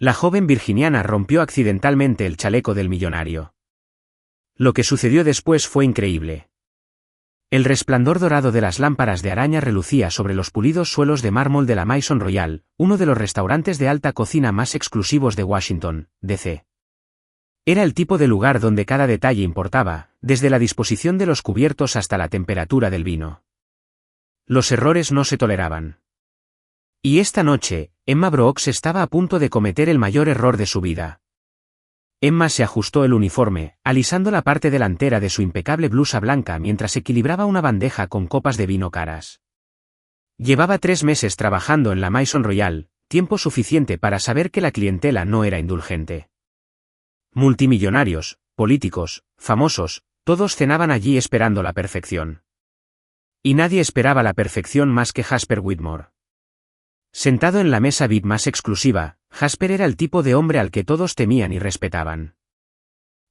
La joven virginiana rompió accidentalmente el chaleco del millonario. Lo que sucedió después fue increíble. El resplandor dorado de las lámparas de araña relucía sobre los pulidos suelos de mármol de la Maison Royal, uno de los restaurantes de alta cocina más exclusivos de Washington, D.C. Era el tipo de lugar donde cada detalle importaba, desde la disposición de los cubiertos hasta la temperatura del vino. Los errores no se toleraban. Y esta noche, Emma Brooks estaba a punto de cometer el mayor error de su vida. Emma se ajustó el uniforme, alisando la parte delantera de su impecable blusa blanca mientras equilibraba una bandeja con copas de vino caras. Llevaba 3 meses trabajando en la Maison Royal, tiempo suficiente para saber que la clientela no era indulgente. Multimillonarios, políticos, famosos, todos cenaban allí esperando la perfección. Y nadie esperaba la perfección más que Jasper Whitmore. Sentado en la mesa VIP más exclusiva, Jasper era el tipo de hombre al que todos temían y respetaban.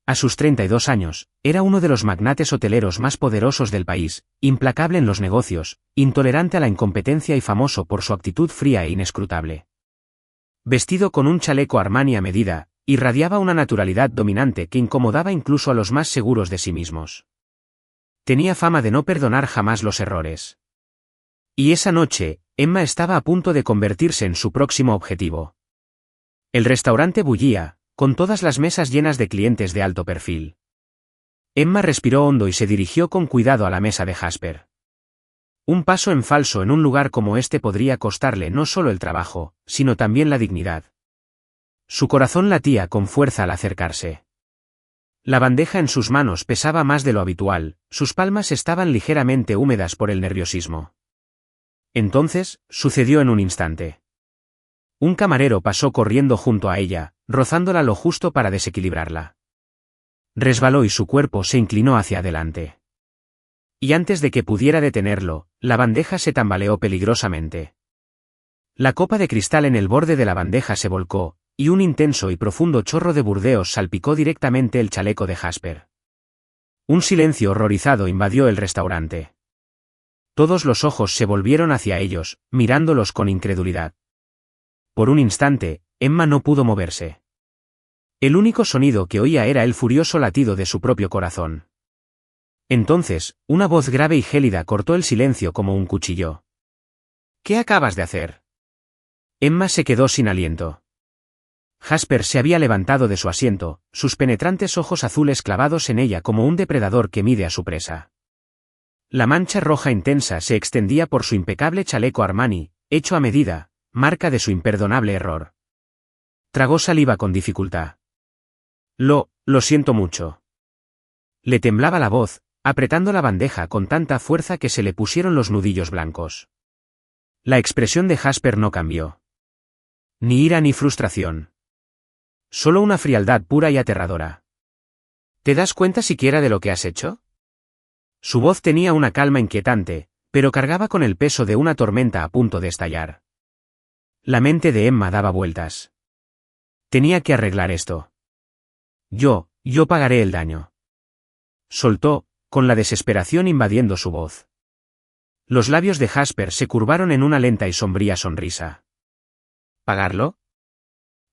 A sus 32 años, era uno de los magnates hoteleros más poderosos del país, implacable en los negocios, intolerante a la incompetencia y famoso por su actitud fría e inescrutable. Vestido con un chaleco Armani a medida, irradiaba una naturalidad dominante que incomodaba incluso a los más seguros de sí mismos. Tenía fama de no perdonar jamás los errores. Y esa noche, Emma estaba a punto de convertirse en su próximo objetivo. El restaurante bullía, con todas las mesas llenas de clientes de alto perfil. Emma respiró hondo y se dirigió con cuidado a la mesa de Jasper. Un paso en falso en un lugar como este podría costarle no solo el trabajo, sino también la dignidad. Su corazón latía con fuerza al acercarse. La bandeja en sus manos pesaba más de lo habitual, sus palmas estaban ligeramente húmedas por el nerviosismo. Entonces, sucedió en un instante. Un camarero pasó corriendo junto a ella, rozándola lo justo para desequilibrarla. Resbaló y su cuerpo se inclinó hacia adelante. Y antes de que pudiera detenerlo, la bandeja se tambaleó peligrosamente. La copa de cristal en el borde de la bandeja se volcó, y un intenso y profundo chorro de Burdeos salpicó directamente el chaleco de Jasper. Un silencio horrorizado invadió el restaurante. Todos los ojos se volvieron hacia ellos, mirándolos con incredulidad. Por un instante, Emma no pudo moverse. El único sonido que oía era el furioso latido de su propio corazón. Entonces, una voz grave y gélida cortó el silencio como un cuchillo. ¿Qué acabas de hacer? Emma se quedó sin aliento. Jasper se había levantado de su asiento, sus penetrantes ojos azules clavados en ella como un depredador que mide a su presa. La mancha roja intensa se extendía por su impecable chaleco Armani, hecho a medida, marca de su imperdonable error. Tragó saliva con dificultad. Lo siento mucho. Le temblaba la voz, apretando la bandeja con tanta fuerza que se le pusieron los nudillos blancos. La expresión de Jasper no cambió. Ni ira ni frustración. Solo una frialdad pura y aterradora. ¿Te das cuenta siquiera de lo que has hecho? Su voz tenía una calma inquietante, pero cargaba con el peso de una tormenta a punto de estallar. La mente de Emma daba vueltas. Tenía que arreglar esto. Yo pagaré el daño. Soltó, con la desesperación invadiendo su voz. Los labios de Jasper se curvaron en una lenta y sombría sonrisa. ¿Pagarlo?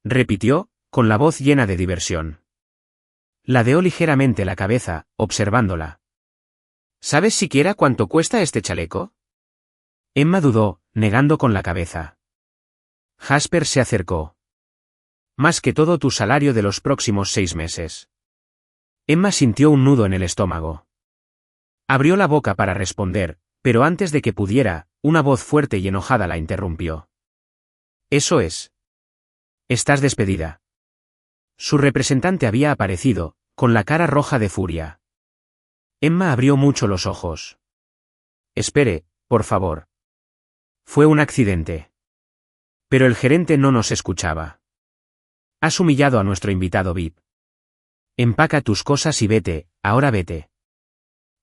Repitió, con la voz llena de diversión. Ladeó ligeramente la cabeza, observándola. ¿Sabes siquiera cuánto cuesta este chaleco? Emma dudó, negando con la cabeza. Jasper se acercó. Más que todo tu salario de los próximos 6 meses. Emma sintió un nudo en el estómago. Abrió la boca para responder, pero antes de que pudiera, una voz fuerte y enojada la interrumpió. Eso es. Estás despedida. Su representante había aparecido, con la cara roja de furia. Emma abrió mucho los ojos. Espere, por favor. Fue un accidente. Pero el gerente no nos escuchaba. Has humillado a nuestro invitado VIP. Empaca tus cosas y vete, ahora vete.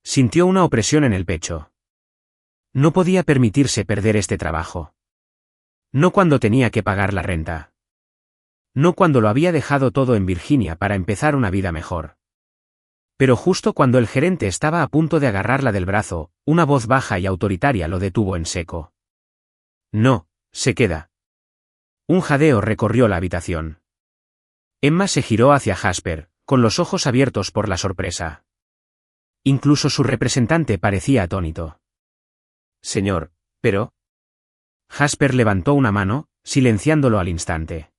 Sintió una opresión en el pecho. No podía permitirse perder este trabajo. No cuando tenía que pagar la renta. No cuando lo había dejado todo en Virginia para empezar una vida mejor. Pero justo cuando el gerente estaba a punto de agarrarla del brazo, una voz baja y autoritaria lo detuvo en seco. No, se queda. Un jadeo recorrió la habitación. Emma se giró hacia Jasper, con los ojos abiertos por la sorpresa. Incluso su representante parecía atónito. Señor, pero... Jasper levantó una mano, silenciándolo al instante.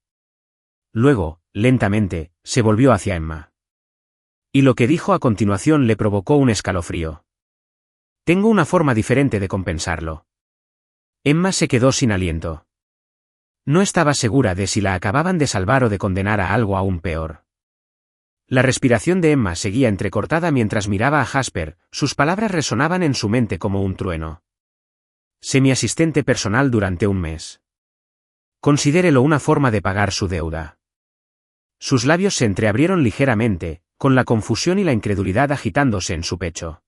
Luego, lentamente, se volvió hacia Emma. Y lo que dijo a continuación le provocó un escalofrío. Tengo una forma diferente de compensarlo. Emma se quedó sin aliento. No estaba segura de si la acababan de salvar o de condenar a algo aún peor. La respiración de Emma seguía entrecortada mientras miraba a Jasper, sus palabras resonaban en su mente como un trueno. Sé mi asistente personal durante un mes. Considérelo una forma de pagar su deuda. Sus labios se entreabrieron ligeramente, con la confusión y la incredulidad agitándose en su pecho.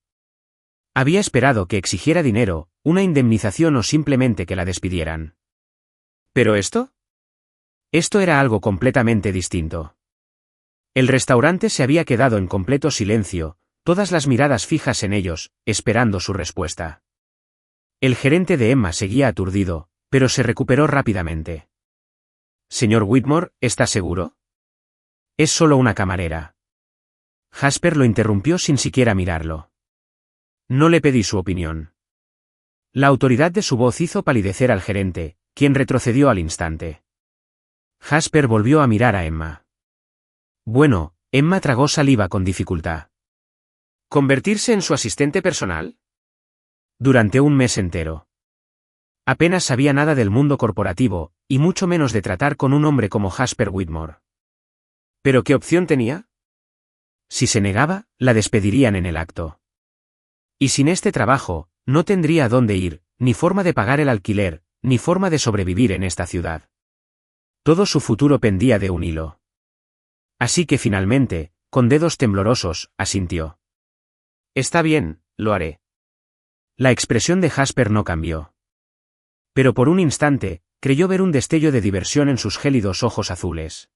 Había esperado que exigiera dinero, una indemnización o simplemente que la despidieran. ¿Pero esto? Esto era algo completamente distinto. El restaurante se había quedado en completo silencio, todas las miradas fijas en ellos, esperando su respuesta. El gerente de Emma seguía aturdido, pero se recuperó rápidamente. Señor Whitmore, ¿está seguro? Es solo una camarera. Jasper lo interrumpió sin siquiera mirarlo. No le pedí su opinión. La autoridad de su voz hizo palidecer al gerente, quien retrocedió al instante. Jasper volvió a mirar a Emma. Bueno, Emma tragó saliva con dificultad. ¿Convertirse en su asistente personal? Durante un mes entero. Apenas sabía nada del mundo corporativo, y mucho menos de tratar con un hombre como Jasper Whitmore. ¿Pero qué opción tenía? Si se negaba, la despedirían en el acto. Y sin este trabajo, no tendría a dónde ir, ni forma de pagar el alquiler, ni forma de sobrevivir en esta ciudad. Todo su futuro pendía de un hilo. Así que finalmente, con dedos temblorosos, asintió. Está bien, lo haré. La expresión de Jasper no cambió. Pero por un instante, creyó ver un destello de diversión en sus gélidos ojos azules.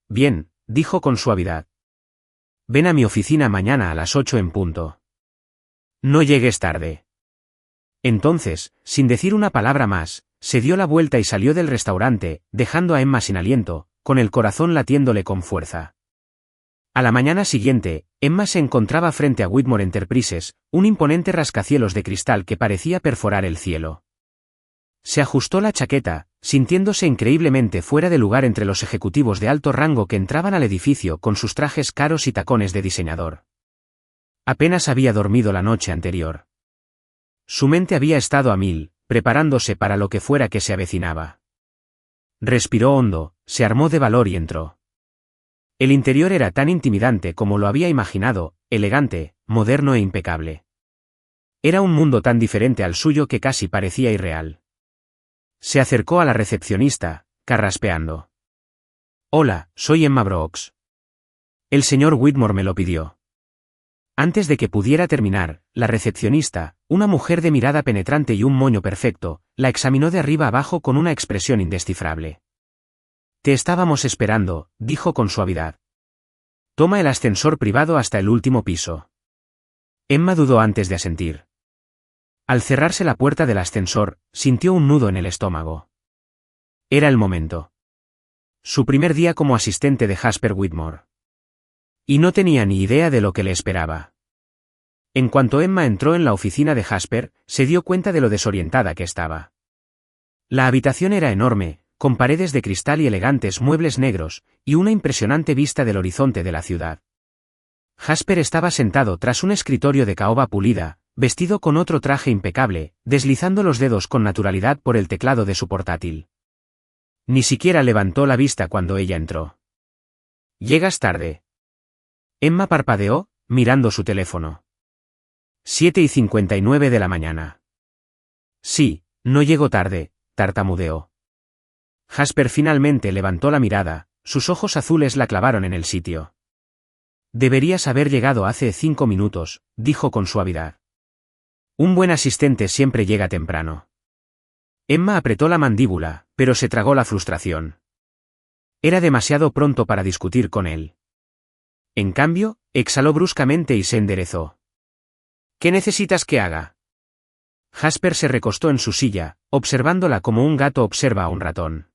Bien, dijo con suavidad. Ven a mi oficina mañana a las 8 en punto. No llegues tarde. Entonces, sin decir una palabra más, se dio la vuelta y salió del restaurante, dejando a Emma sin aliento, con el corazón latiéndole con fuerza. A la mañana siguiente, Emma se encontraba frente a Whitmore Enterprises, un imponente rascacielos de cristal que parecía perforar el cielo. Se ajustó la chaqueta, sintiéndose increíblemente fuera de lugar entre los ejecutivos de alto rango que entraban al edificio con sus trajes caros y tacones de diseñador. Apenas había dormido la noche anterior. Su mente había estado a mil, preparándose para lo que fuera que se avecinaba. Respiró hondo, se armó de valor y entró. El interior era tan intimidante como lo había imaginado, elegante, moderno e impecable. Era un mundo tan diferente al suyo que casi parecía irreal. Se acercó a la recepcionista, carraspeando. Hola, soy Emma Brooks. El señor Whitmore me lo pidió. Antes de que pudiera terminar, la recepcionista, una mujer de mirada penetrante y un moño perfecto, la examinó de arriba abajo con una expresión indescifrable. Te estábamos esperando, dijo con suavidad. Toma el ascensor privado hasta el último piso. Emma dudó antes de asentir. Al cerrarse la puerta del ascensor, sintió un nudo en el estómago. Era el momento. Su primer día como asistente de Jasper Whitmore. Y no tenía ni idea de lo que le esperaba. En cuanto Emma entró en la oficina de Jasper, se dio cuenta de lo desorientada que estaba. La habitación era enorme, con paredes de cristal y elegantes muebles negros, y una impresionante vista del horizonte de la ciudad. Jasper estaba sentado tras un escritorio de caoba pulida, vestido con otro traje impecable, deslizando los dedos con naturalidad por el teclado de su portátil. Ni siquiera levantó la vista cuando ella entró. «Llegas tarde». Emma parpadeó, mirando su teléfono. 7:59 de la mañana. Sí, no llego tarde, tartamudeó. Jasper finalmente levantó la mirada, sus ojos azules la clavaron en el sitio. Deberías haber llegado hace 5 minutos, dijo con suavidad. Un buen asistente siempre llega temprano. Emma apretó la mandíbula, pero se tragó la frustración. Era demasiado pronto para discutir con él. En cambio, exhaló bruscamente y se enderezó. ¿Qué necesitas que haga? Jasper se recostó en su silla, observándola como un gato observa a un ratón.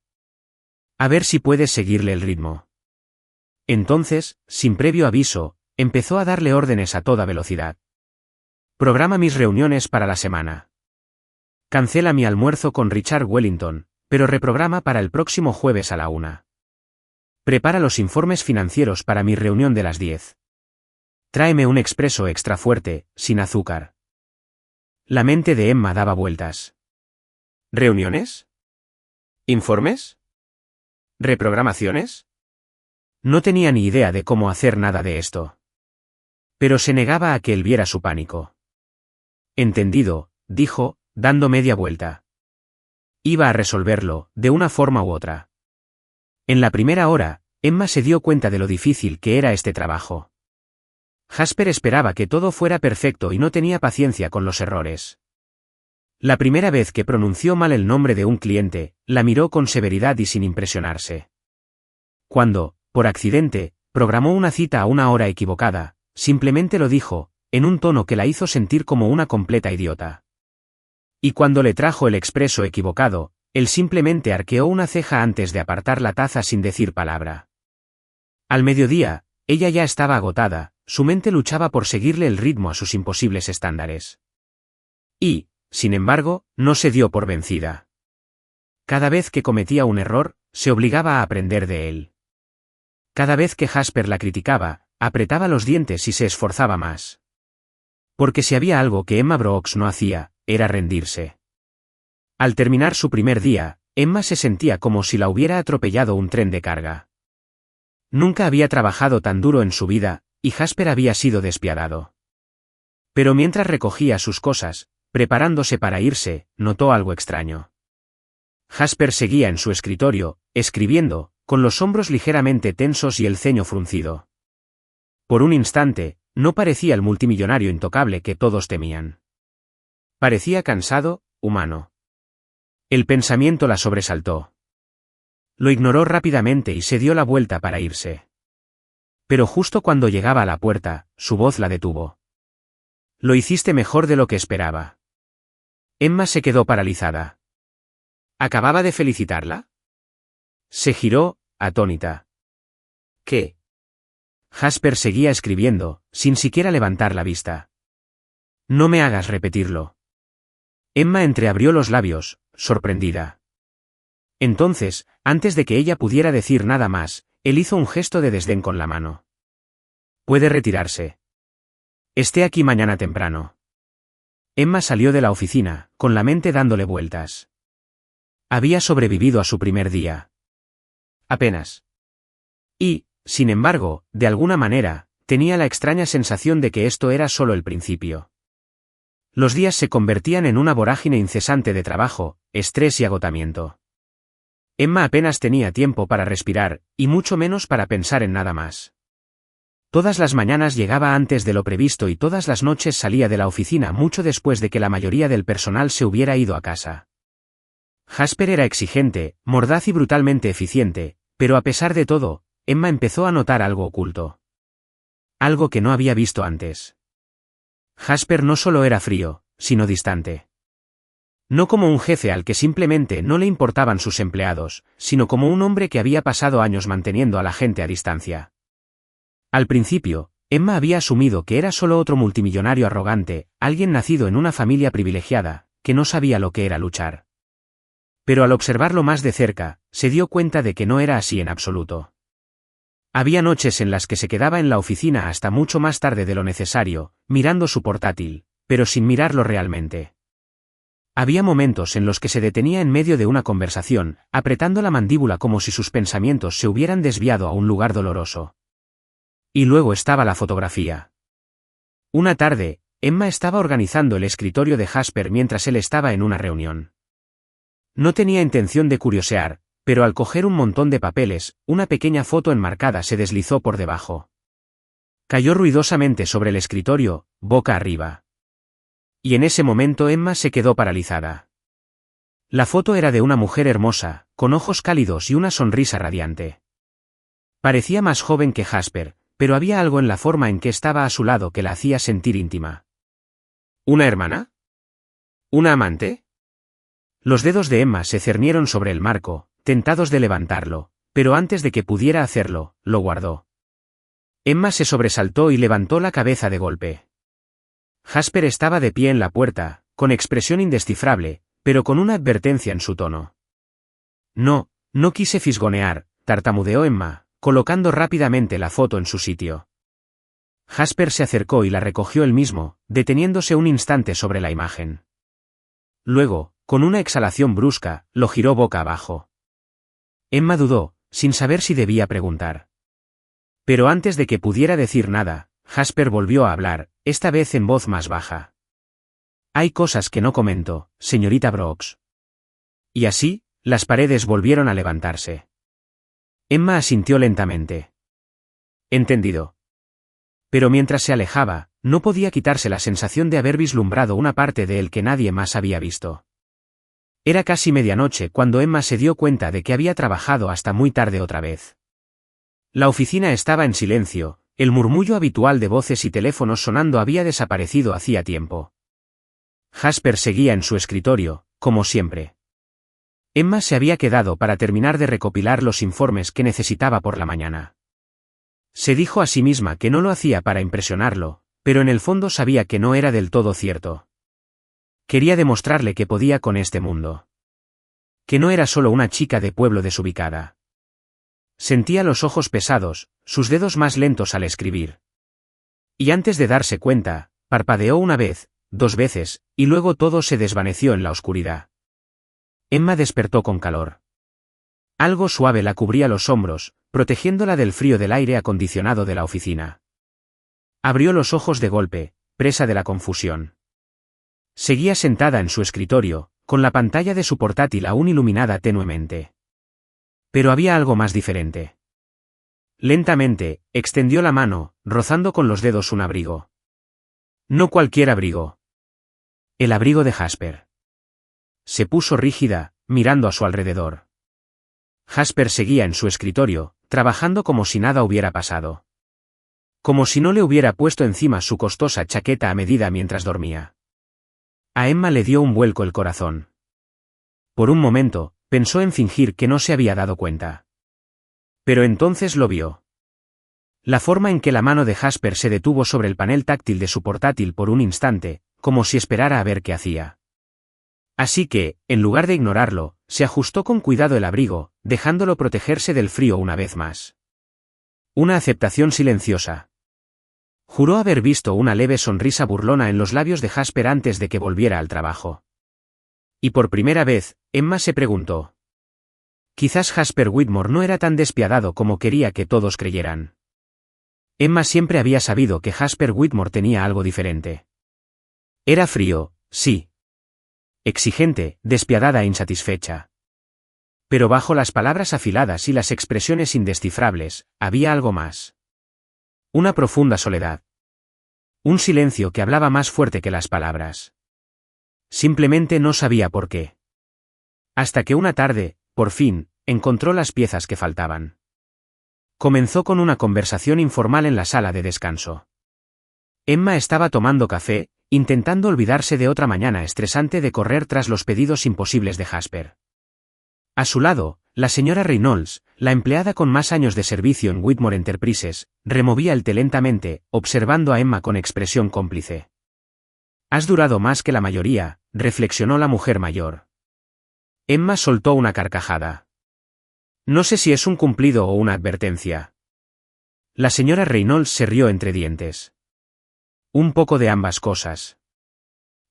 A ver si puedes seguirle el ritmo. Entonces, sin previo aviso, empezó a darle órdenes a toda velocidad. Programa mis reuniones para la semana. Cancela mi almuerzo con Richard Wellington, pero reprograma para el próximo jueves a la 1. Prepara los informes financieros para mi reunión de las 10. Tráeme un expreso extra fuerte, sin azúcar. La mente de Emma daba vueltas. ¿Reuniones? ¿Informes? ¿Reprogramaciones? No tenía ni idea de cómo hacer nada de esto. Pero se negaba a que él viera su pánico. Entendido, dijo, dando media vuelta. Iba a resolverlo, de una forma u otra. En la primera hora, Emma se dio cuenta de lo difícil que era este trabajo. Jasper esperaba que todo fuera perfecto y no tenía paciencia con los errores. La primera vez que pronunció mal el nombre de un cliente, la miró con severidad y sin impresionarse. Cuando, por accidente, programó una cita a una hora equivocada, simplemente lo dijo, en un tono que la hizo sentir como una completa idiota. Y cuando le trajo el expreso equivocado, él simplemente arqueó una ceja antes de apartar la taza sin decir palabra. Al mediodía, ella ya estaba agotada, su mente luchaba por seguirle el ritmo a sus imposibles estándares. Y, sin embargo, no se dio por vencida. Cada vez que cometía un error, se obligaba a aprender de él. Cada vez que Jasper la criticaba, apretaba los dientes y se esforzaba más. Porque si había algo que Emma Brooks no hacía, era rendirse. Al terminar su primer día, Emma se sentía como si la hubiera atropellado un tren de carga. Nunca había trabajado tan duro en su vida, y Jasper había sido despiadado. Pero mientras recogía sus cosas, preparándose para irse, notó algo extraño. Jasper seguía en su escritorio, escribiendo, con los hombros ligeramente tensos y el ceño fruncido. Por un instante, no parecía el multimillonario intocable que todos temían. Parecía cansado, humano. El pensamiento la sobresaltó. Lo ignoró rápidamente y se dio la vuelta para irse. Pero justo cuando llegaba a la puerta, su voz la detuvo. Lo hiciste mejor de lo que esperaba. Emma se quedó paralizada. ¿Acababa de felicitarla? Se giró, atónita. ¿Qué? Jasper seguía escribiendo, sin siquiera levantar la vista. No me hagas repetirlo. Emma entreabrió los labios, sorprendida. Entonces, antes de que ella pudiera decir nada más, él hizo un gesto de desdén con la mano. Puede retirarse. Esté aquí mañana temprano. Emma salió de la oficina, con la mente dándole vueltas. Había sobrevivido a su primer día. Apenas. Y, sin embargo, de alguna manera, tenía la extraña sensación de que esto era solo el principio. Los días se convertían en una vorágine incesante de trabajo, estrés y agotamiento. Emma apenas tenía tiempo para respirar, y mucho menos para pensar en nada más. Todas las mañanas llegaba antes de lo previsto y todas las noches salía de la oficina mucho después de que la mayoría del personal se hubiera ido a casa. Jasper era exigente, mordaz y brutalmente eficiente, pero a pesar de todo, Emma empezó a notar algo oculto. Algo que no había visto antes. Jasper no solo era frío, sino distante. No como un jefe al que simplemente no le importaban sus empleados, sino como un hombre que había pasado años manteniendo a la gente a distancia. Al principio, Emma había asumido que era solo otro multimillonario arrogante, alguien nacido en una familia privilegiada, que no sabía lo que era luchar. Pero al observarlo más de cerca, se dio cuenta de que no era así en absoluto. Había noches en las que se quedaba en la oficina hasta mucho más tarde de lo necesario, mirando su portátil, pero sin mirarlo realmente. Había momentos en los que se detenía en medio de una conversación, apretando la mandíbula como si sus pensamientos se hubieran desviado a un lugar doloroso. Y luego estaba la fotografía. Una tarde, Emma estaba organizando el escritorio de Jasper mientras él estaba en una reunión. No tenía intención de curiosear, pero al coger un montón de papeles, una pequeña foto enmarcada se deslizó por debajo. Cayó ruidosamente sobre el escritorio, boca arriba. Y en ese momento Emma se quedó paralizada. La foto era de una mujer hermosa, con ojos cálidos y una sonrisa radiante. Parecía más joven que Jasper, pero había algo en la forma en que estaba a su lado que la hacía sentir íntima. ¿Una hermana? ¿Una amante? Los dedos de Emma se cernieron sobre el marco, tentados de levantarlo, pero antes de que pudiera hacerlo, lo guardó. Emma se sobresaltó y levantó la cabeza de golpe. Jasper estaba de pie en la puerta, con expresión indescifrable, pero con una advertencia en su tono. No quise fisgonear, tartamudeó Emma, colocando rápidamente la foto en su sitio. Jasper se acercó y la recogió él mismo, deteniéndose un instante sobre la imagen. Luego, con una exhalación brusca, lo giró boca abajo. Emma dudó, sin saber si debía preguntar. Pero antes de que pudiera decir nada, Jasper volvió a hablar, esta vez en voz más baja. Hay cosas que no comento, señorita Brooks. Y así, las paredes volvieron a levantarse. Emma asintió lentamente. Entendido. Pero mientras se alejaba, no podía quitarse la sensación de haber vislumbrado una parte de él que nadie más había visto. Era casi medianoche cuando Emma se dio cuenta de que había trabajado hasta muy tarde otra vez. La oficina estaba en silencio, el murmullo habitual de voces y teléfonos sonando había desaparecido hacía tiempo. Jasper seguía en su escritorio, como siempre. Emma se había quedado para terminar de recopilar los informes que necesitaba por la mañana. Se dijo a sí misma que no lo hacía para impresionarlo, pero en el fondo sabía que no era del todo cierto. Quería demostrarle que podía con este mundo. Que no era solo una chica de pueblo desubicada. Sentía los ojos pesados, sus dedos más lentos al escribir. Y antes de darse cuenta, parpadeó una vez, 2 veces, y luego todo se desvaneció en la oscuridad. Emma despertó con calor. Algo suave la cubría los hombros, protegiéndola del frío del aire acondicionado de la oficina. Abrió los ojos de golpe, presa de la confusión. Seguía sentada en su escritorio, con la pantalla de su portátil aún iluminada tenuemente. Pero había algo más diferente. Lentamente, extendió la mano, rozando con los dedos un abrigo. No cualquier abrigo. El abrigo de Jasper. Se puso rígida, mirando a su alrededor. Jasper seguía en su escritorio, trabajando como si nada hubiera pasado. Como si no le hubiera puesto encima su costosa chaqueta a medida mientras dormía. A Emma le dio un vuelco el corazón. Por un momento, pensó en fingir que no se había dado cuenta. Pero entonces lo vio. La forma en que la mano de Jasper se detuvo sobre el panel táctil de su portátil por un instante, como si esperara a ver qué hacía. Así que, en lugar de ignorarlo, se ajustó con cuidado el abrigo, dejándolo protegerse del frío una vez más. Una aceptación silenciosa. Juró haber visto una leve sonrisa burlona en los labios de Jasper antes de que volviera al trabajo. Y por primera vez, Emma se preguntó. Quizás Jasper Whitmore no era tan despiadado como quería que todos creyeran. Emma siempre había sabido que Jasper Whitmore tenía algo diferente. Era frío, sí. Exigente, despiadada e insatisfecha. Pero bajo las palabras afiladas y las expresiones indescifrables, había algo más. Una profunda soledad. Un silencio que hablaba más fuerte que las palabras. Simplemente no sabía por qué. Hasta que una tarde, por fin, encontró las piezas que faltaban. Comenzó con una conversación informal en la sala de descanso. Emma estaba tomando café, intentando olvidarse de otra mañana estresante de correr tras los pedidos imposibles de Jasper. A su lado, la señora Reynolds, la empleada con más años de servicio en Whitmore Enterprises, removía el té lentamente, observando a Emma con expresión cómplice. Has durado más que la mayoría, reflexionó la mujer mayor. Emma soltó una carcajada. No sé si es un cumplido o una advertencia. La señora Reynolds se rió entre dientes. Un poco de ambas cosas.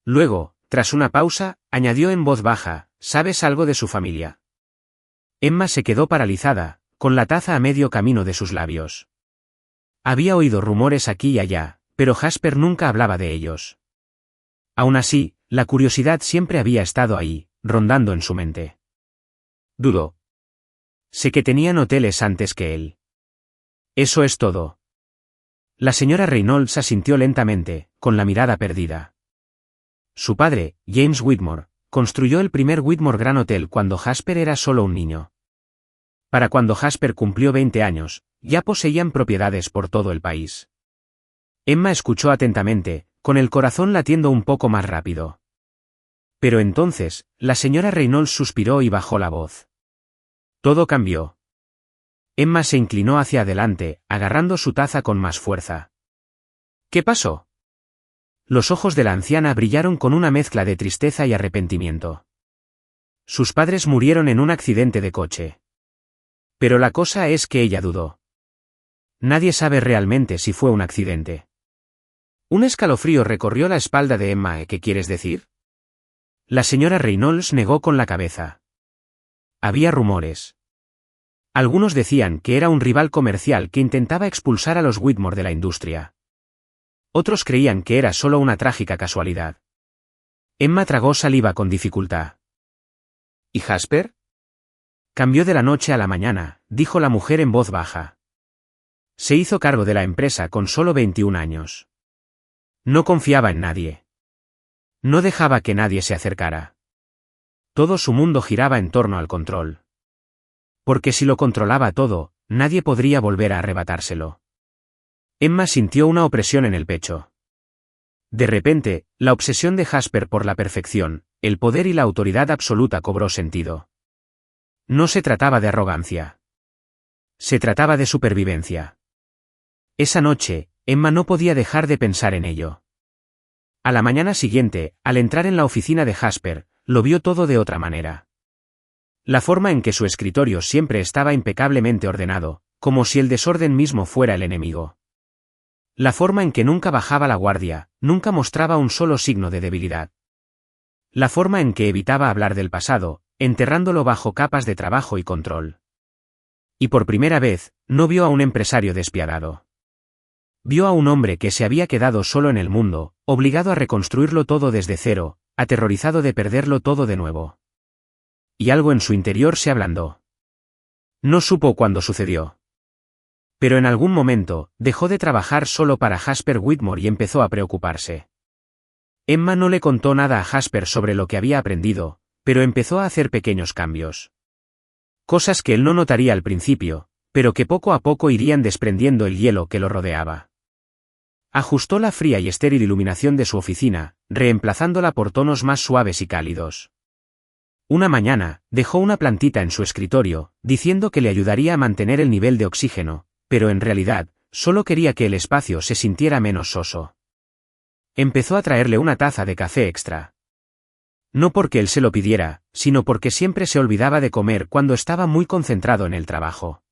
Luego, tras una pausa, añadió en voz baja, ¿sabes algo de su familia? Emma se quedó paralizada, con la taza a medio camino de sus labios. Había oído rumores aquí y allá, pero Jasper nunca hablaba de ellos. Aún así, la curiosidad siempre había estado ahí, rondando en su mente. Dudó. Sé que tenían hoteles antes que él. Eso es todo. La señora Reynolds asintió lentamente, con la mirada perdida. Su padre, James Whitmore, construyó el primer Whitmore Grand Hotel cuando Jasper era solo un niño. Para cuando Jasper cumplió 20 años, ya poseían propiedades por todo el país. Emma escuchó atentamente, con el corazón latiendo un poco más rápido. Pero entonces, la señora Reynolds suspiró y bajó la voz. Todo cambió. Emma se inclinó hacia adelante, agarrando su taza con más fuerza. ¿Qué pasó? Los ojos de la anciana brillaron con una mezcla de tristeza y arrepentimiento. Sus padres murieron en un accidente de coche. Pero la cosa es que ella dudó. Nadie sabe realmente si fue un accidente. Un escalofrío recorrió la espalda de Emma. ¿Qué quieres decir? La señora Reynolds negó con la cabeza. Había rumores. Algunos decían que era un rival comercial que intentaba expulsar a los Whitmore de la industria. Otros creían que era solo una trágica casualidad. Emma tragó saliva con dificultad. ¿Y Jasper? Cambió de la noche a la mañana, dijo la mujer en voz baja. Se hizo cargo de la empresa con solo 21 años. No confiaba en nadie. No dejaba que nadie se acercara. Todo su mundo giraba en torno al control. Porque si lo controlaba todo, nadie podría volver a arrebatárselo. Emma sintió una opresión en el pecho. De repente, la obsesión de Jasper por la perfección, el poder y la autoridad absoluta cobró sentido. No se trataba de arrogancia. Se trataba de supervivencia. Esa noche, Emma no podía dejar de pensar en ello. A la mañana siguiente, al entrar en la oficina de Jasper, lo vio todo de otra manera. La forma en que su escritorio siempre estaba impecablemente ordenado, como si el desorden mismo fuera el enemigo. La forma en que nunca bajaba la guardia, nunca mostraba un solo signo de debilidad. La forma en que evitaba hablar del pasado, enterrándolo bajo capas de trabajo y control. Y por primera vez, no vio a un empresario despiadado. Vio a un hombre que se había quedado solo en el mundo, obligado a reconstruirlo todo desde cero, aterrorizado de perderlo todo de nuevo. Y algo en su interior se ablandó. No supo cuándo sucedió. Pero en algún momento, dejó de trabajar solo para Jasper Whitmore y empezó a preocuparse. Emma no le contó nada a Jasper sobre lo que había aprendido, pero empezó a hacer pequeños cambios. Cosas que él no notaría al principio, pero que poco a poco irían desprendiendo el hielo que lo rodeaba. Ajustó la fría y estéril iluminación de su oficina, reemplazándola por tonos más suaves y cálidos. Una mañana, dejó una plantita en su escritorio, diciendo que le ayudaría a mantener el nivel de oxígeno, pero en realidad, solo quería que el espacio se sintiera menos soso. Empezó a traerle una taza de café extra. No porque él se lo pidiera, sino porque siempre se olvidaba de comer cuando estaba muy concentrado en el trabajo.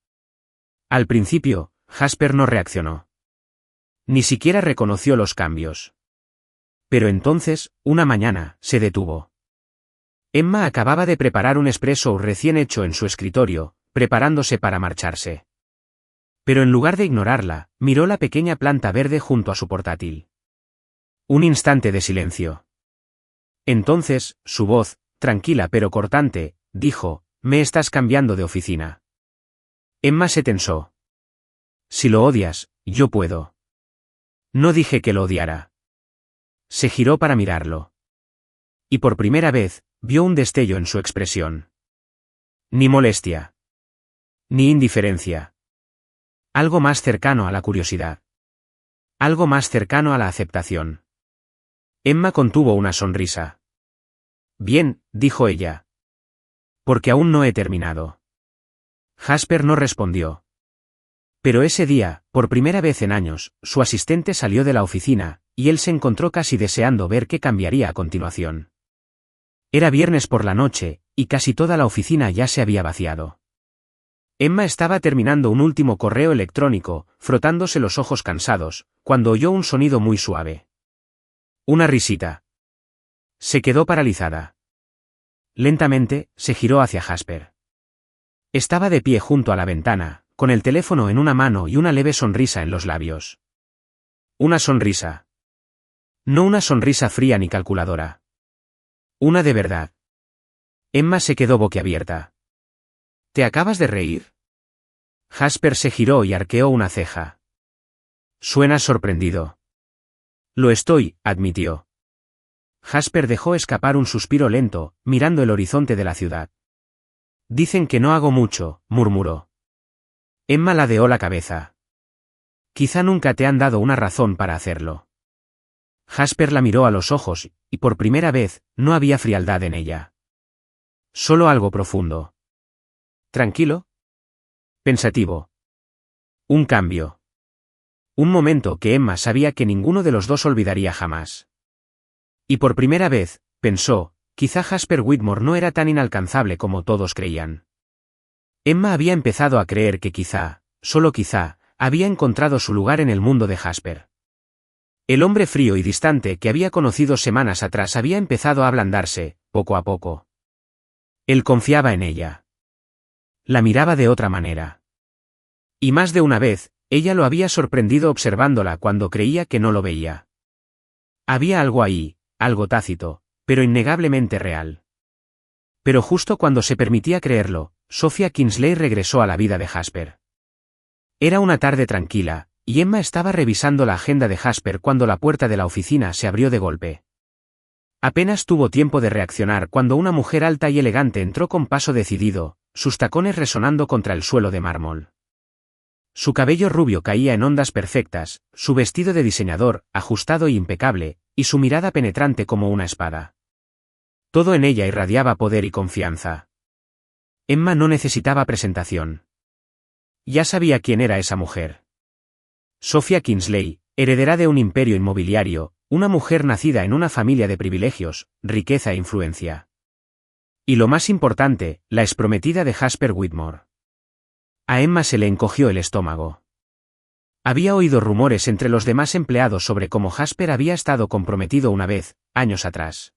Al principio, Jasper no reaccionó. Ni siquiera reconoció los cambios. Pero entonces, una mañana, se detuvo. Emma acababa de preparar un espresso recién hecho en su escritorio, preparándose para marcharse. Pero en lugar de ignorarla, miró la pequeña planta verde junto a su portátil. Un instante de silencio. Entonces, su voz, tranquila pero cortante, dijo, «Me estás cambiando de oficina». Emma se tensó. «Si lo odias, yo puedo». No dije que lo odiara. Se giró para mirarlo. Y por primera vez, vio un destello en su expresión. Ni molestia. Ni indiferencia. Algo más cercano a la curiosidad. Algo más cercano a la aceptación. Emma contuvo una sonrisa. «Bien», dijo ella. «Porque aún no he terminado». Jasper no respondió. Pero ese día, por primera vez en años, su asistente salió de la oficina, y él se encontró casi deseando ver qué cambiaría a continuación. Era viernes por la noche, y casi toda la oficina ya se había vaciado. Emma estaba terminando un último correo electrónico, frotándose los ojos cansados, cuando oyó un sonido muy suave. Una risita. Se quedó paralizada. Lentamente, se giró hacia Jasper. Estaba de pie junto a la ventana, con el teléfono en una mano y una leve sonrisa en los labios. Una sonrisa. No una sonrisa fría ni calculadora. Una de verdad. Emma se quedó boquiabierta. ¿Te acabas de reír? Jasper se giró y arqueó una ceja. Suenas sorprendido. Lo estoy, admitió. Jasper dejó escapar un suspiro lento, mirando el horizonte de la ciudad. Dicen que no hago mucho, murmuró. Emma ladeó la cabeza. Quizá nunca te han dado una razón para hacerlo. Jasper la miró a los ojos, y por primera vez, no había frialdad en ella. Solo algo profundo. ¿Tranquilo? Pensativo. Un cambio. Un momento que Emma sabía que ninguno de los dos olvidaría jamás. Y por primera vez, pensó, quizá Jasper Whitmore no era tan inalcanzable como todos creían. Emma había empezado a creer que quizá, solo quizá, había encontrado su lugar en el mundo de Jasper. El hombre frío y distante que había conocido semanas atrás había empezado a ablandarse, poco a poco. Él confiaba en ella. La miraba de otra manera. Y más de una vez, ella lo había sorprendido observándola cuando creía que no lo veía. Había algo ahí, algo tácito, pero innegablemente real. Pero justo cuando se permitía creerlo, Sophia Kingsley regresó a la vida de Jasper. Era una tarde tranquila, y Emma estaba revisando la agenda de Jasper cuando la puerta de la oficina se abrió de golpe. Apenas tuvo tiempo de reaccionar cuando una mujer alta y elegante entró con paso decidido, sus tacones resonando contra el suelo de mármol. Su cabello rubio caía en ondas perfectas, su vestido de diseñador, ajustado e impecable, y su mirada penetrante como una espada. Todo en ella irradiaba poder y confianza. Emma no necesitaba presentación. Ya sabía quién era esa mujer. Sophia Kingsley, heredera de un imperio inmobiliario, una mujer nacida en una familia de privilegios, riqueza e influencia. Y lo más importante, la exprometida de Jasper Whitmore. A Emma se le encogió el estómago. Había oído rumores entre los demás empleados sobre cómo Jasper había estado comprometido una vez, años atrás.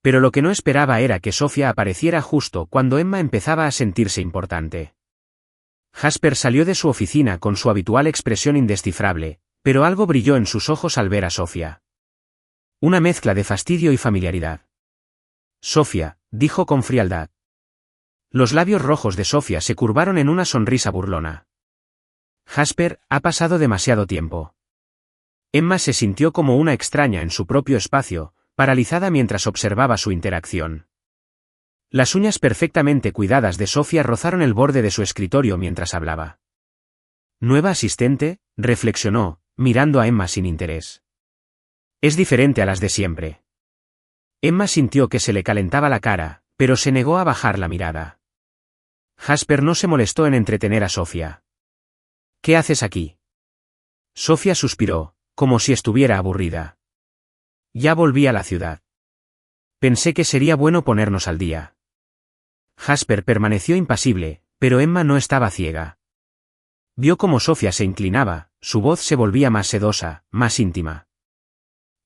Pero lo que no esperaba era que Sophia apareciera justo cuando Emma empezaba a sentirse importante. Jasper salió de su oficina con su habitual expresión indescifrable, pero algo brilló en sus ojos al ver a Sophia. Una mezcla de fastidio y familiaridad. Sophia, dijo con frialdad. Los labios rojos de Sophia se curvaron en una sonrisa burlona. Jasper, ha pasado demasiado tiempo. Emma se sintió como una extraña en su propio espacio, paralizada mientras observaba su interacción. Las uñas perfectamente cuidadas de Sophia rozaron el borde de su escritorio mientras hablaba. ¿Nueva asistente?, reflexionó, mirando a Emma sin interés. Es diferente a las de siempre. Emma sintió que se le calentaba la cara, pero se negó a bajar la mirada. Jasper no se molestó en entretener a Sophia. ¿Qué haces aquí? Sophia suspiró, como si estuviera aburrida. Ya volví a la ciudad. Pensé que sería bueno ponernos al día. Jasper permaneció impasible, pero Emma no estaba ciega. Vio cómo Sophia se inclinaba, su voz se volvía más sedosa, más íntima.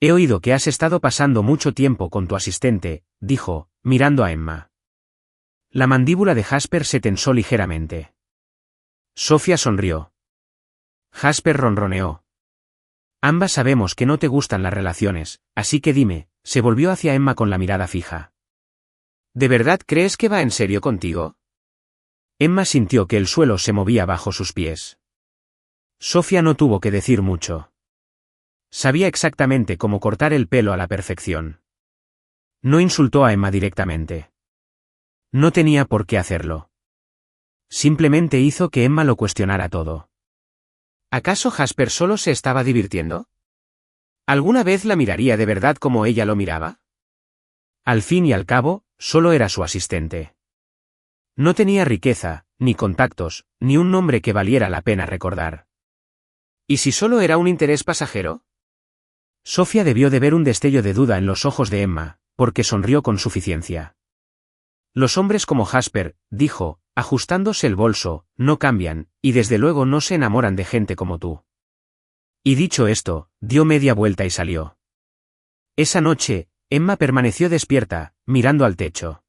He oído que has estado pasando mucho tiempo con tu asistente, dijo, mirando a Emma. La mandíbula de Jasper se tensó ligeramente. Sophia sonrió. Jasper ronroneó. Ambas sabemos que no te gustan las relaciones, así que dime, se volvió hacia Emma con la mirada fija. ¿De verdad crees que va en serio contigo? Emma sintió que el suelo se movía bajo sus pies. Sophia no tuvo que decir mucho. Sabía exactamente cómo cortar el pelo a la perfección. No insultó a Emma directamente. No tenía por qué hacerlo. Simplemente hizo que Emma lo cuestionara todo. ¿Acaso Jasper solo se estaba divirtiendo? ¿Alguna vez la miraría de verdad como ella lo miraba? Al fin y al cabo, solo era su asistente. No tenía riqueza, ni contactos, ni un nombre que valiera la pena recordar. ¿Y si solo era un interés pasajero? Sophia debió de ver un destello de duda en los ojos de Emma, porque sonrió con suficiencia. Los hombres como Jasper, dijo, ajustándose el bolso, no cambian, y desde luego no se enamoran de gente como tú. Y dicho esto, dio media vuelta y salió. Esa noche, Emma permaneció despierta, mirando al techo.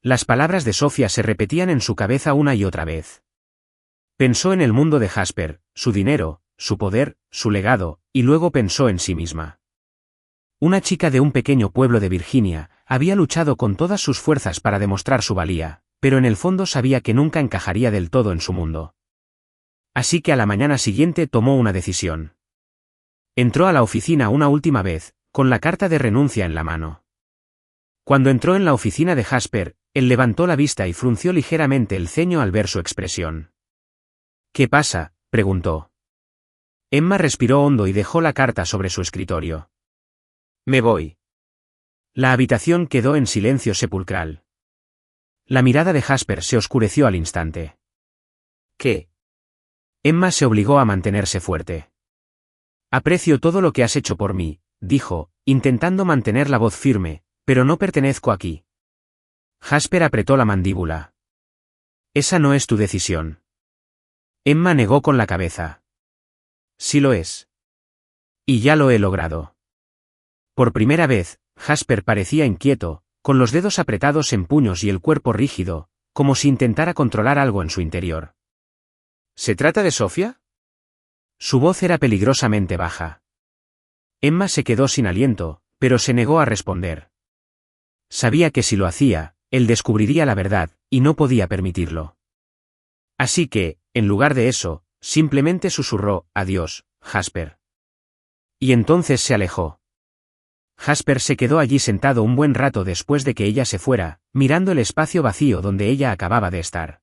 Las palabras de Sophia se repetían en su cabeza una y otra vez. Pensó en el mundo de Jasper, su dinero, su poder, su legado, y luego pensó en sí misma. Una chica de un pequeño pueblo de Virginia, había luchado con todas sus fuerzas para demostrar su valía, pero en el fondo sabía que nunca encajaría del todo en su mundo. Así que a la mañana siguiente tomó una decisión. Entró a la oficina una última vez, con la carta de renuncia en la mano. Cuando entró en la oficina de Jasper, él levantó la vista y frunció ligeramente el ceño al ver su expresión. ¿Qué pasa?, preguntó. Emma respiró hondo y dejó la carta sobre su escritorio. Me voy. La habitación quedó en silencio sepulcral. La mirada de Jasper se oscureció al instante. ¿Qué? Emma se obligó a mantenerse fuerte. Aprecio todo lo que has hecho por mí, dijo, intentando mantener la voz firme, pero no pertenezco aquí. Jasper apretó la mandíbula. Esa no es tu decisión. Emma negó con la cabeza. Sí lo es. Y ya lo he logrado. Por primera vez, Jasper parecía inquieto, con los dedos apretados en puños y el cuerpo rígido, como si intentara controlar algo en su interior. ¿Se trata de Sofía? Su voz era peligrosamente baja. Emma se quedó sin aliento, pero se negó a responder. Sabía que si lo hacía, él descubriría la verdad, y no podía permitirlo. Así que, en lugar de eso, simplemente susurró, adiós, Jasper. Y entonces se alejó. Jasper se quedó allí sentado un buen rato después de que ella se fuera, mirando el espacio vacío donde ella acababa de estar.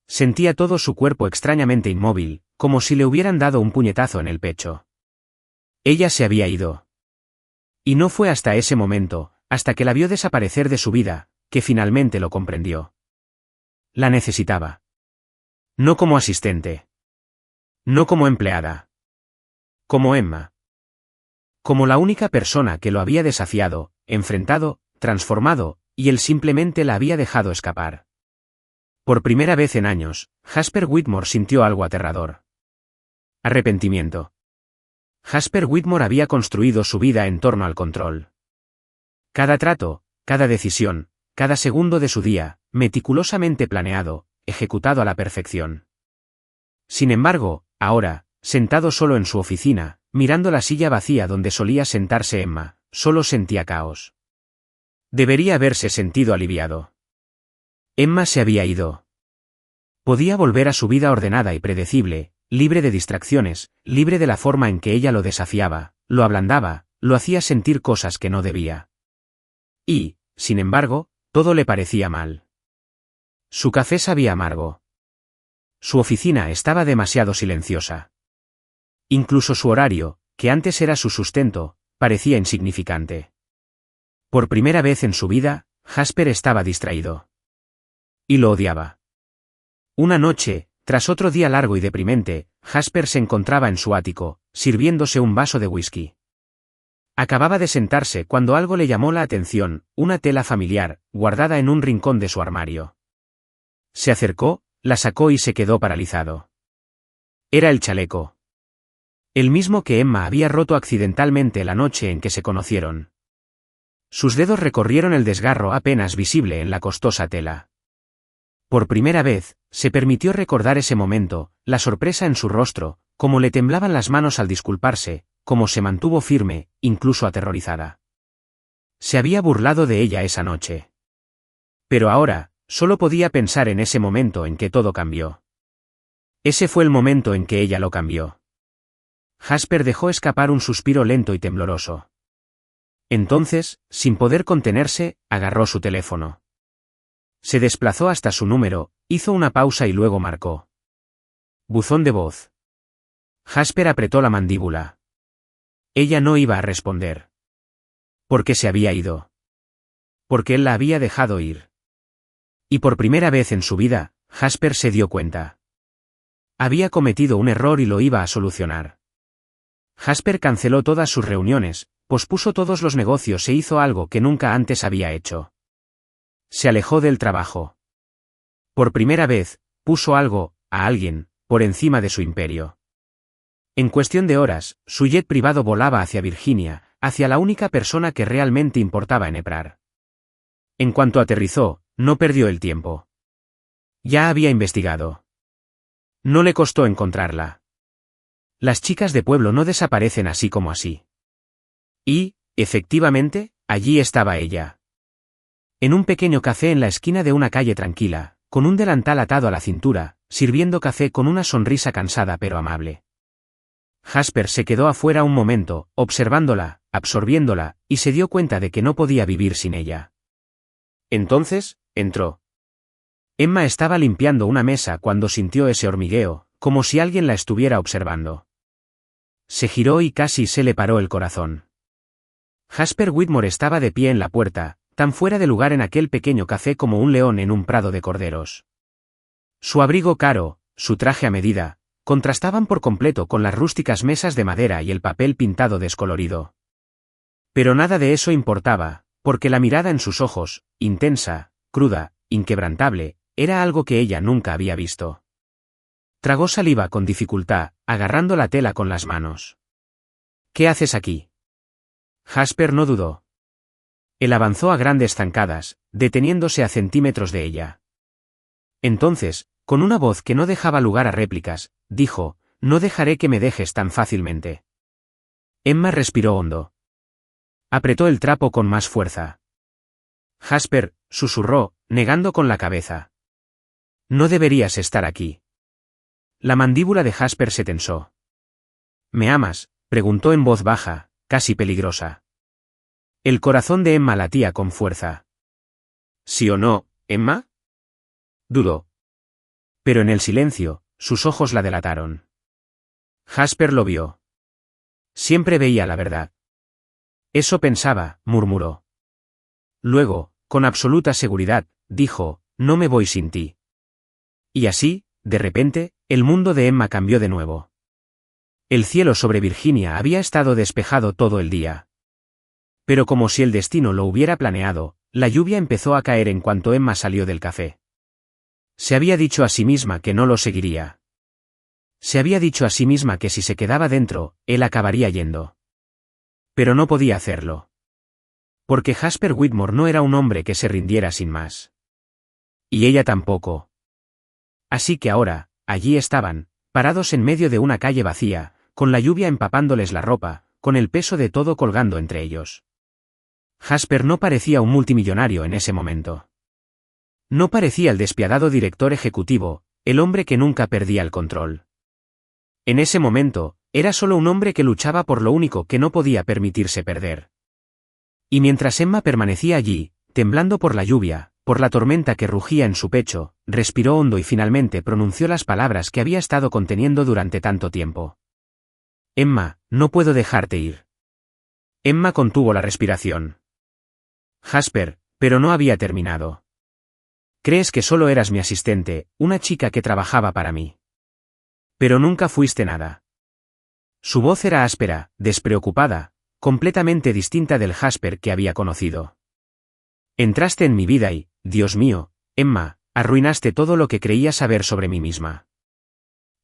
Sentía todo su cuerpo extrañamente inmóvil, como si le hubieran dado un puñetazo en el pecho. Ella se había ido. Y no fue hasta ese momento, hasta que la vio desaparecer de su vida, que finalmente lo comprendió. La necesitaba. No como asistente. No como empleada. Como Emma. Como la única persona que lo había desafiado, enfrentado, transformado, y él simplemente la había dejado escapar. Por primera vez en años, Jasper Whitmore sintió algo aterrador. Arrepentimiento. Jasper Whitmore había construido su vida en torno al control. Cada trato, cada decisión, cada segundo de su día, meticulosamente planeado, ejecutado a la perfección. Sin embargo, ahora, sentado solo en su oficina, mirando la silla vacía donde solía sentarse Emma, solo sentía caos. Debería haberse sentido aliviado. Emma se había ido. Podía volver a su vida ordenada y predecible, libre de distracciones, libre de la forma en que ella lo desafiaba, lo ablandaba, lo hacía sentir cosas que no debía. Y, sin embargo, todo le parecía mal. Su café sabía amargo. Su oficina estaba demasiado silenciosa. Incluso su horario, que antes era su sustento, parecía insignificante. Por primera vez en su vida, Jasper estaba distraído. Y lo odiaba. Una noche, tras otro día largo y deprimente, Jasper se encontraba en su ático, sirviéndose un vaso de whisky. Acababa de sentarse cuando algo le llamó la atención, una tela familiar, guardada en un rincón de su armario. Se acercó, la sacó y se quedó paralizado. Era el chaleco. El mismo que Emma había roto accidentalmente la noche en que se conocieron. Sus dedos recorrieron el desgarro apenas visible en la costosa tela. Por primera vez, se permitió recordar ese momento, la sorpresa en su rostro, cómo le temblaban las manos al disculparse, cómo se mantuvo firme, incluso aterrorizada. Se había burlado de ella esa noche. Pero ahora, solo podía pensar en ese momento en que todo cambió. Ese fue el momento en que ella lo cambió. Jasper dejó escapar un suspiro lento y tembloroso. Entonces, sin poder contenerse, agarró su teléfono. Se desplazó hasta su número, hizo una pausa y luego marcó. Buzón de voz. Jasper apretó la mandíbula. Ella no iba a responder. ¿Por qué se había ido? Porque él la había dejado ir. Y por primera vez en su vida, Jasper se dio cuenta. Había cometido un error y lo iba a solucionar. Jasper canceló todas sus reuniones, pospuso todos los negocios e hizo algo que nunca antes había hecho. Se alejó del trabajo. Por primera vez, puso algo, a alguien, por encima de su imperio. En cuestión de horas, su jet privado volaba hacia Virginia, hacia la única persona que realmente importaba en Eprar. En cuanto aterrizó, no perdió el tiempo. Ya había investigado. No le costó encontrarla. Las chicas de pueblo no desaparecen así como así. Y, efectivamente, allí estaba ella. En un pequeño café en la esquina de una calle tranquila, con un delantal atado a la cintura, sirviendo café con una sonrisa cansada pero amable. Jasper se quedó afuera un momento, observándola, absorbiéndola, y se dio cuenta de que no podía vivir sin ella. Entonces, entró. Emma estaba limpiando una mesa cuando sintió ese hormigueo, como si alguien la estuviera observando. Se giró y casi se le paró el corazón. Jasper Whitmore estaba de pie en la puerta, tan fuera de lugar en aquel pequeño café como un león en un prado de corderos. Su abrigo caro, su traje a medida, contrastaban por completo con las rústicas mesas de madera y el papel pintado descolorido. Pero nada de eso importaba, porque la mirada en sus ojos, intensa, cruda, inquebrantable, era algo que ella nunca había visto. Tragó saliva con dificultad, agarrando la tela con las manos. ¿Qué haces aquí? Jasper no dudó. Él avanzó a grandes zancadas, deteniéndose a centímetros de ella. Entonces, con una voz que no dejaba lugar a réplicas, dijo, «No dejaré que me dejes tan fácilmente». Emma respiró hondo. Apretó el trapo con más fuerza. Jasper, susurró, negando con la cabeza. «No deberías estar aquí». La mandíbula de Jasper se tensó. «¿Me amas?», preguntó en voz baja, casi peligrosa. El corazón de Emma latía con fuerza. «¿Sí o no, Emma?», dudó. Pero en el silencio, sus ojos la delataron. Jasper lo vio. Siempre veía la verdad. «Eso pensaba», murmuró. Luego, con absoluta seguridad, dijo, «No me voy sin ti». Y así, de repente, el mundo de Emma cambió de nuevo. El cielo sobre Virginia había estado despejado todo el día. Pero como si el destino lo hubiera planeado, la lluvia empezó a caer en cuanto Emma salió del café. Se había dicho a sí misma que no lo seguiría. Se había dicho a sí misma que si se quedaba dentro, él acabaría yendo. Pero no podía hacerlo. Porque Jasper Whitmore no era un hombre que se rindiera sin más. Y ella tampoco. Así que ahora, allí estaban, parados en medio de una calle vacía, con la lluvia empapándoles la ropa, con el peso de todo colgando entre ellos. Jasper no parecía un multimillonario en ese momento. No parecía el despiadado director ejecutivo, el hombre que nunca perdía el control. En ese momento, era solo un hombre que luchaba por lo único que no podía permitirse perder. Y mientras Emma permanecía allí, temblando por la lluvia, por la tormenta que rugía en su pecho, respiró hondo y finalmente pronunció las palabras que había estado conteniendo durante tanto tiempo. «Emma, no puedo dejarte ir». Emma contuvo la respiración. «Jasper», pero no había terminado. «Crees que solo eras mi asistente, una chica que trabajaba para mí. Pero nunca fuiste nada». Su voz era áspera, despreocupada, completamente distinta del Jasper que había conocido. «Entraste en mi vida y, Dios mío, Emma, arruinaste todo lo que creía saber sobre mí misma».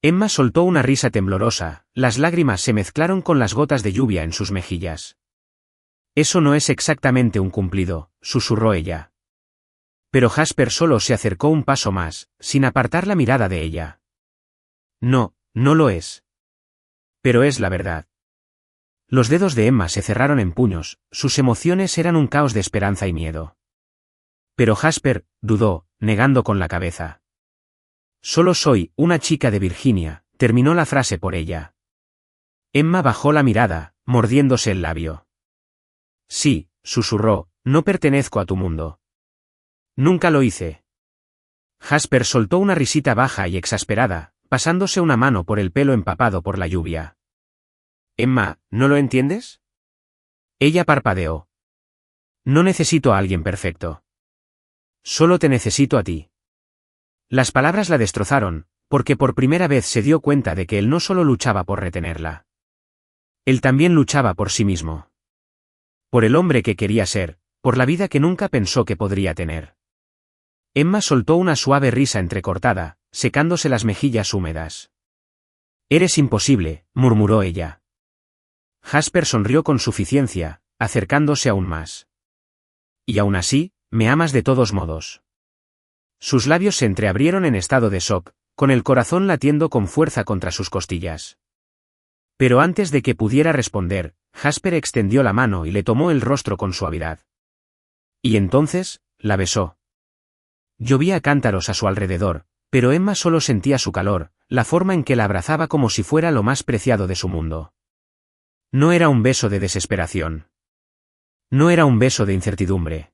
Emma soltó una risa temblorosa, las lágrimas se mezclaron con las gotas de lluvia en sus mejillas. «Eso no es exactamente un cumplido», susurró ella. Pero Jasper solo se acercó un paso más, sin apartar la mirada de ella. «No, no lo es». «Pero es la verdad». Los dedos de Emma se cerraron en puños, sus emociones eran un caos de esperanza y miedo. Pero Jasper, dudó, negando con la cabeza. «Solo soy una chica de Virginia», terminó la frase por ella. Emma bajó la mirada, mordiéndose el labio. «Sí», susurró, «no pertenezco a tu mundo». «Nunca lo hice». Jasper soltó una risita baja y exasperada, pasándose una mano por el pelo empapado por la lluvia. «Emma, ¿no lo entiendes?». Ella parpadeó. «No necesito a alguien perfecto. Solo te necesito a ti». Las palabras la destrozaron, porque por primera vez se dio cuenta de que él no solo luchaba por retenerla. Él también luchaba por sí mismo. Por el hombre que quería ser, por la vida que nunca pensó que podría tener. Emma soltó una suave risa entrecortada, secándose las mejillas húmedas. «Eres imposible», murmuró ella. Jasper sonrió con suficiencia, acercándose aún más. «Y aún así, me amas de todos modos». Sus labios se entreabrieron en estado de shock, con el corazón latiendo con fuerza contra sus costillas. Pero antes de que pudiera responder, Jasper extendió la mano y le tomó el rostro con suavidad. Y entonces, la besó. Llovía cántaros a su alrededor, pero Emma solo sentía su calor, la forma en que la abrazaba como si fuera lo más preciado de su mundo. No era un beso de desesperación. No era un beso de incertidumbre.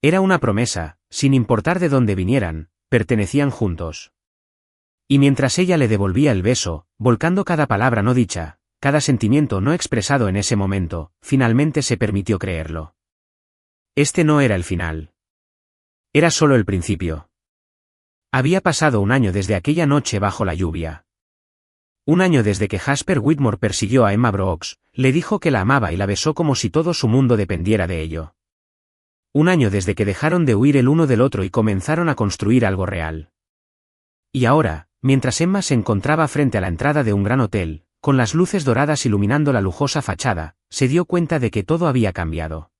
Era una promesa, sin importar de dónde vinieran, pertenecían juntos. Y mientras ella le devolvía el beso, volcando cada palabra no dicha, cada sentimiento no expresado en ese momento, finalmente se permitió creerlo. Este no era el final. Era solo el principio. Había pasado un año desde aquella noche bajo la lluvia. Un año desde que Jasper Whitmore persiguió a Emma Brooks, le dijo que la amaba y la besó como si todo su mundo dependiera de ello. Un año desde que dejaron de huir el uno del otro y comenzaron a construir algo real. Y ahora, mientras Emma se encontraba frente a la entrada de un gran hotel, con las luces doradas iluminando la lujosa fachada, se dio cuenta de que todo había cambiado.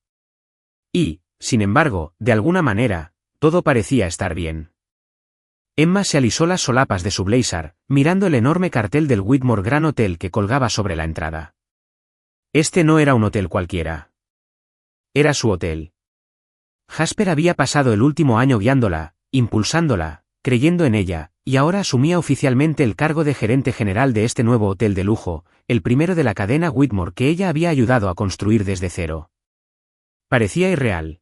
Y, sin embargo, de alguna manera, todo parecía estar bien. Emma se alisó las solapas de su blazer, mirando el enorme cartel del Whitmore Grand Hotel que colgaba sobre la entrada. Este no era un hotel cualquiera. Era su hotel. Jasper había pasado el último año guiándola, impulsándola, creyendo en ella, y ahora asumía oficialmente el cargo de gerente general de este nuevo hotel de lujo, el primero de la cadena Whitmore que ella había ayudado a construir desde cero. Parecía irreal.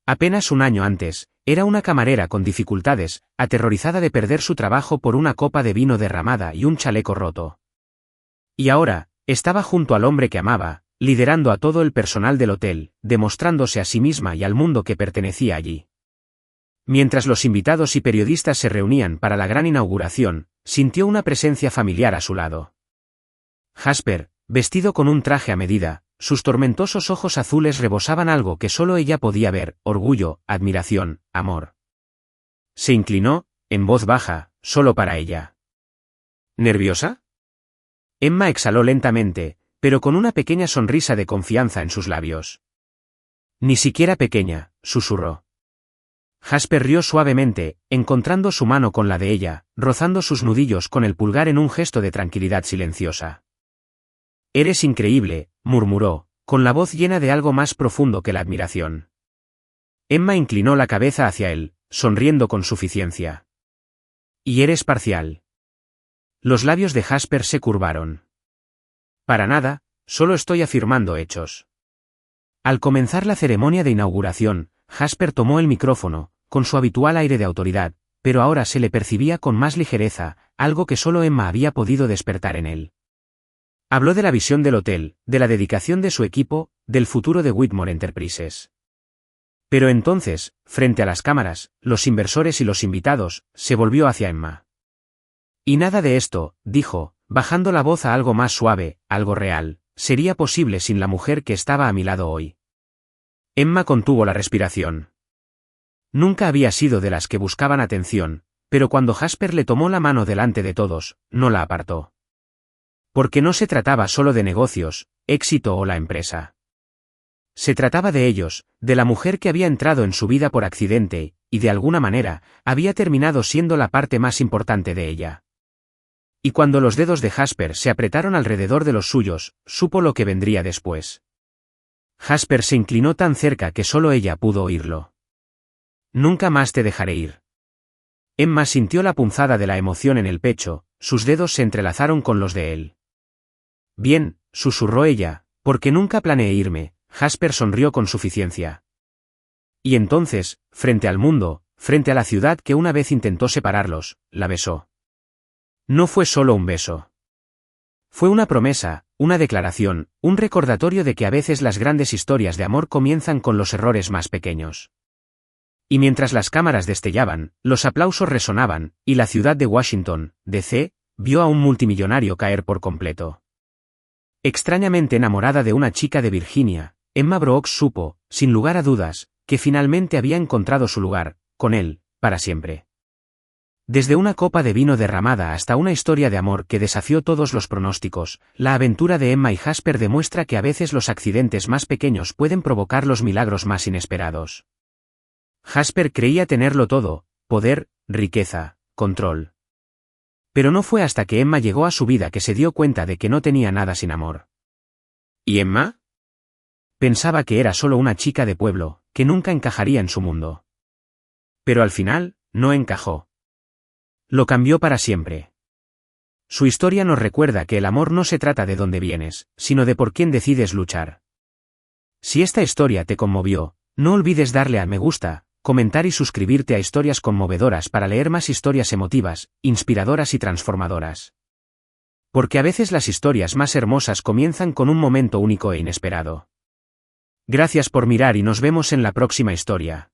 Apenas un año antes, era una camarera con dificultades, aterrorizada de perder su trabajo por una copa de vino derramada y un chaleco roto. Y ahora, estaba junto al hombre que amaba, liderando a todo el personal del hotel, demostrándose a sí misma y al mundo que pertenecía allí. Mientras los invitados y periodistas se reunían para la gran inauguración, sintió una presencia familiar a su lado. Jasper, vestido con un traje a medida, sus tormentosos ojos azules rebosaban algo que solo ella podía ver: orgullo, admiración, amor. Se inclinó, en voz baja, solo para ella. ¿Nerviosa? Emma exhaló lentamente, pero con una pequeña sonrisa de confianza en sus labios. Ni siquiera pequeña, susurró. Jasper rió suavemente, encontrando su mano con la de ella, rozando sus nudillos con el pulgar en un gesto de tranquilidad silenciosa. «Eres increíble», murmuró, con la voz llena de algo más profundo que la admiración. Emma inclinó la cabeza hacia él, sonriendo con suficiencia. «Y eres parcial». Los labios de Jasper se curvaron. «Para nada, solo estoy afirmando hechos». Al comenzar la ceremonia de inauguración, Jasper tomó el micrófono, con su habitual aire de autoridad, pero ahora se le percibía con más ligereza, algo que solo Emma había podido despertar en él. Habló de la visión del hotel, de la dedicación de su equipo, del futuro de Whitmore Enterprises. Pero entonces, frente a las cámaras, los inversores y los invitados, se volvió hacia Emma. «Y nada de esto», dijo, bajando la voz a algo más suave, algo real, «sería posible sin la mujer que estaba a mi lado hoy». Emma contuvo la respiración. Nunca había sido de las que buscaban atención, pero cuando Jasper le tomó la mano delante de todos, no la apartó. Porque no se trataba solo de negocios, éxito o la empresa. Se trataba de ellos, de la mujer que había entrado en su vida por accidente, y de alguna manera, había terminado siendo la parte más importante de ella. Y cuando los dedos de Jasper se apretaron alrededor de los suyos, supo lo que vendría después. Jasper se inclinó tan cerca que solo ella pudo oírlo. «Nunca más te dejaré ir». Emma sintió la punzada de la emoción en el pecho, sus dedos se entrelazaron con los de él. «Bien», susurró ella, «porque nunca planeé irme». Jasper sonrió con suficiencia. Y entonces, frente al mundo, frente a la ciudad que una vez intentó separarlos, la besó. No fue solo un beso. Fue una promesa, una declaración, un recordatorio de que a veces las grandes historias de amor comienzan con los errores más pequeños. Y mientras las cámaras destellaban, los aplausos resonaban, y la ciudad de Washington, D.C., vio a un multimillonario caer por completo. Extrañamente enamorada de una chica de Virginia, Emma Brooks supo, sin lugar a dudas, que finalmente había encontrado su lugar, con él, para siempre. Desde una copa de vino derramada hasta una historia de amor que desafió todos los pronósticos, la aventura de Emma y Jasper demuestra que a veces los accidentes más pequeños pueden provocar los milagros más inesperados. Jasper creía tenerlo todo: poder, riqueza, control. Pero no fue hasta que Emma llegó a su vida que se dio cuenta de que no tenía nada sin amor. ¿Y Emma? Pensaba que era solo una chica de pueblo, que nunca encajaría en su mundo. Pero al final, no encajó. Lo cambió para siempre. Su historia nos recuerda que el amor no se trata de dónde vienes, sino de por quién decides luchar. Si esta historia te conmovió, no olvides darle a me gusta, comentar y suscribirte a Historias Conmovedoras para leer más historias emotivas, inspiradoras y transformadoras. Porque a veces las historias más hermosas comienzan con un momento único e inesperado. Gracias por mirar y nos vemos en la próxima historia.